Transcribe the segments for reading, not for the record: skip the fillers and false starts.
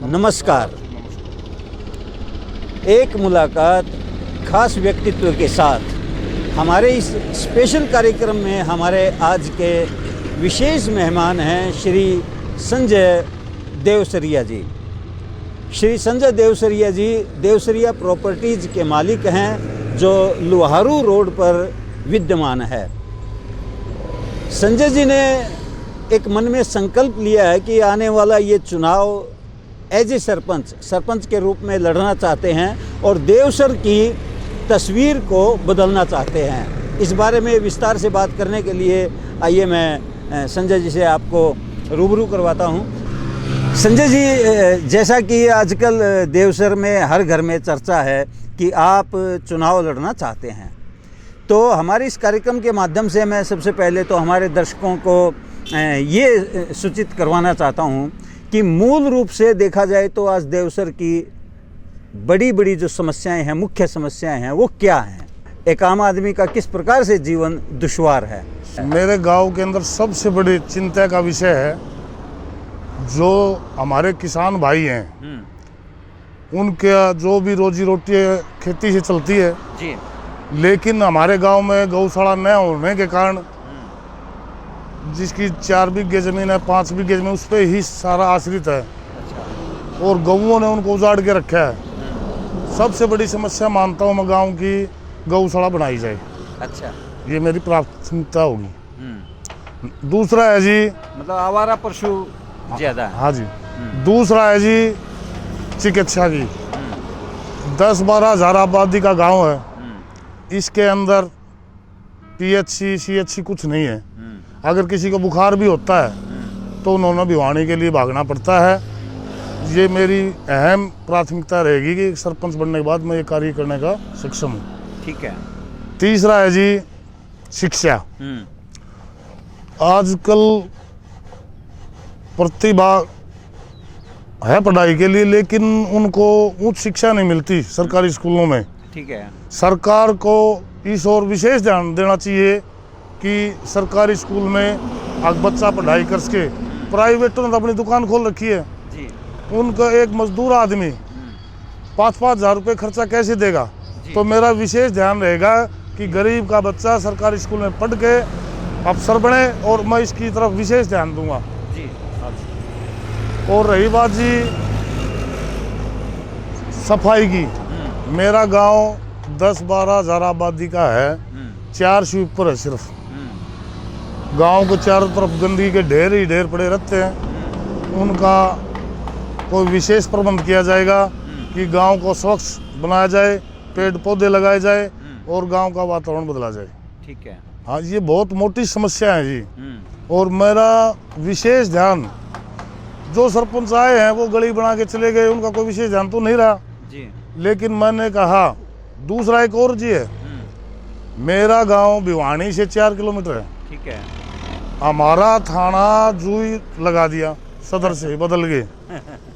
नमस्कार। एक मुलाकात खास व्यक्तित्व के साथ हमारे इस स्पेशल कार्यक्रम में हमारे आज के विशेष मेहमान हैं श्री संजय देवसरिया जी। श्री संजय देवसरिया जी देवसरिया प्रॉपर्टीज़ के मालिक हैं जो लुहारू रोड पर विद्यमान है। संजय जी ने एक मन में संकल्प लिया है कि आने वाला ये चुनाव एज ए सरपंच के रूप में लड़ना चाहते हैं और देवसर की तस्वीर को बदलना चाहते हैं। इस बारे में विस्तार से बात करने के लिए आइए मैं संजय जी से आपको रूबरू करवाता हूं। संजय जी, जैसा कि आजकल देवसर में हर घर में चर्चा है कि आप चुनाव लड़ना चाहते हैं, तो हमारे इस कार्यक्रम के माध्यम से मैं सबसे पहले तो हमारे दर्शकों को ये सूचित करवाना चाहता हूँ कि मूल रूप से देखा जाए तो आज देवसर की बड़ी जो समस्याएं हैं, मुख्य समस्याएं हैं, वो क्या हैं? एक आम आदमी का किस प्रकार से जीवन दुश्वार है? मेरे गांव के अंदर सबसे बड़ी चिंता का विषय है जो हमारे किसान भाई हैं, उनके जो भी रोजी रोटी है खेती से चलती है जी। लेकिन हमारे गांव में गौशाला न होने के कारण जिसकी 4 बीघे ज़मीन है, 5 बीघे ज़मीन, उस पर ही सारा आश्रित है। अच्छा। और गौओं ने उनको उजाड़ के रखा है। सबसे बड़ी समस्या मानता हूँ मैं गांव की गौशाला बनाई जाए। अच्छा, ये मेरी प्राथमिकता होगी। दूसरा है जी, मतलब आवारा पशु ज़्यादा है। हाँ जी। दूसरा है जी चिकित्सा की। 10-12 हज़ार आबादी का गांव है, इसके अंदर PHC CHC कुछ नहीं है। अगर किसी को बुखार भी होता है तो उन्होंने भिवानी के लिए भागना पड़ता है। ये मेरी अहम प्राथमिकता रहेगी कि सरपंच बनने के बाद मैं ये कार्य करने का सक्षम हूँ। ठीक है। तीसरा है जी शिक्षा। आजकल प्रतिभा है पढ़ाई के लिए, लेकिन उनको उच्च शिक्षा नहीं मिलती सरकारी स्कूलों में। ठीक है। सरकार को इस ओर विशेष ध्यान देना चाहिए कि सरकारी स्कूल में अगर बच्चा पढ़ाई कर सके। प्राइवेटों ने अपनी दुकान खोल रखी है जी। उनका एक मजदूर आदमी 5-5 हज़ार रुपये खर्चा कैसे देगा? तो मेरा विशेष ध्यान रहेगा कि गरीब का बच्चा सरकारी स्कूल में पढ़ के अफसर बने, और मैं इसकी तरफ विशेष ध्यान दूंगा जी। और रही बात जी सफाई की, मेरा गांव 10-12 हज़ार आबादी का है, 4 स्वीपर है सिर्फ। गांव के चारों तरफ गंदगी के ढेर ही ढेर पड़े रहते हैं। उनका कोई विशेष प्रबंध किया जाएगा कि गांव को स्वच्छ बनाया जाए, पेड़ पौधे लगाए जाए और गांव का वातावरण बदला जाए। ठीक है। हाँ, ये बहुत मोटी समस्या है जी। और मेरा विशेष ध्यान, जो सरपंच आए हैं वो गली बना के चले गए, उनका कोई विशेष ध्यान तो नहीं रहा जी। लेकिन मैंने कहा दूसरा एक और जी है, मेरा गांव भिवानी से 4 किलोमीटर है। ठीक है। हमारा थाना जूई लगा दिया, सदर से बदल गए,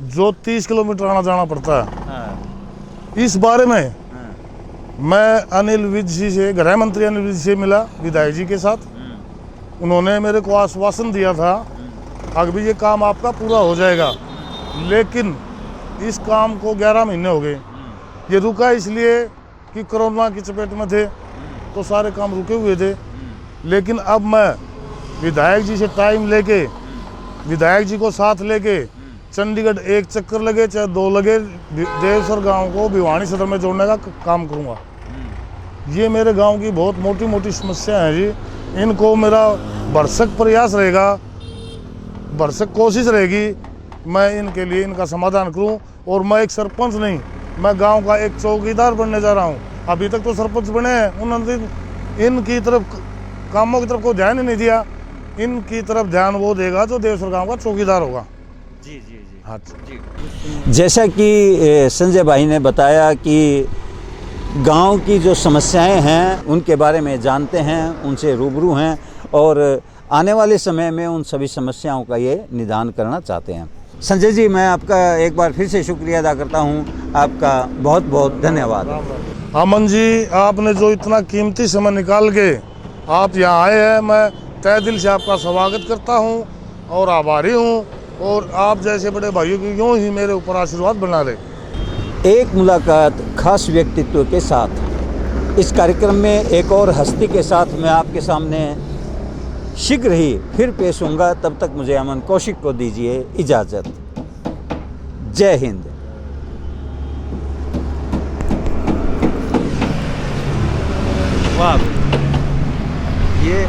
जो 30 किलोमीटर आना जाना पड़ता है। हाँ। इस बारे में मैं अनिल विज जी से, गृह मंत्री अनिल विज से मिला, विधायक जी के साथ। उन्होंने मेरे को आश्वासन दिया था अभी ये काम आपका पूरा हो जाएगा, लेकिन इस काम को 11 महीने हो गए। ये रुका इसलिए कि कोरोना की चपेट में थे तो सारे काम रुके हुए थे। लेकिन अब मैं विधायक जी से टाइम लेके, विधायक जी को साथ लेके चंडीगढ़ एक चक्कर लगे चाहे 2 लगे, देवसर गांव को भिवानी सदर में जोड़ने का काम करूंगा। ये मेरे गांव की बहुत मोटी समस्या है जी। इनको मेरा भरसक प्रयास रहेगा, भरसक कोशिश रहेगी मैं इनके लिए इनका समाधान करूं। और मैं एक सरपंच नहीं, मैं गांव का एक चौकीदार बनने जा रहा हूं। अभी तक तो सरपंच बने हैं, उन्होंने इनकी तरफ कामों की तरफ को ध्यान ही नहीं दिया। इनकी तरफ ध्यान वो देगा जो देवसर गांव का चौकीदार होगा। जी जी जी। हाँ जी। जैसा कि संजय भाई ने बताया कि गांव की जो समस्याएं हैं उनके बारे में जानते हैं, उनसे रूबरू हैं और आने वाले समय में उन सभी समस्याओं का ये निदान करना चाहते हैं। संजय जी, मैं आपका एक बार फिर से शुक्रिया अदा करता हूँ। आपका बहुत बहुत धन्यवाद। अमन जी, आपने जो इतना कीमती समय निकाल के आप यहाँ आए हैं, मैं तहे दिल से आपका स्वागत करता हूँ और आभारी हूँ। और आप जैसे बड़े भाइयों की यूँ ही मेरे ऊपर आशीर्वाद बना रहे। एक मुलाकात खास व्यक्तित्व के साथ। इस कार्यक्रम में एक और हस्ती के साथ मैं आपके सामने शीघ्र ही फिर पेश होऊंगा। तब तक मुझे अमन कौशिक को दीजिए इजाज़त। जय हिंद। वाह, ये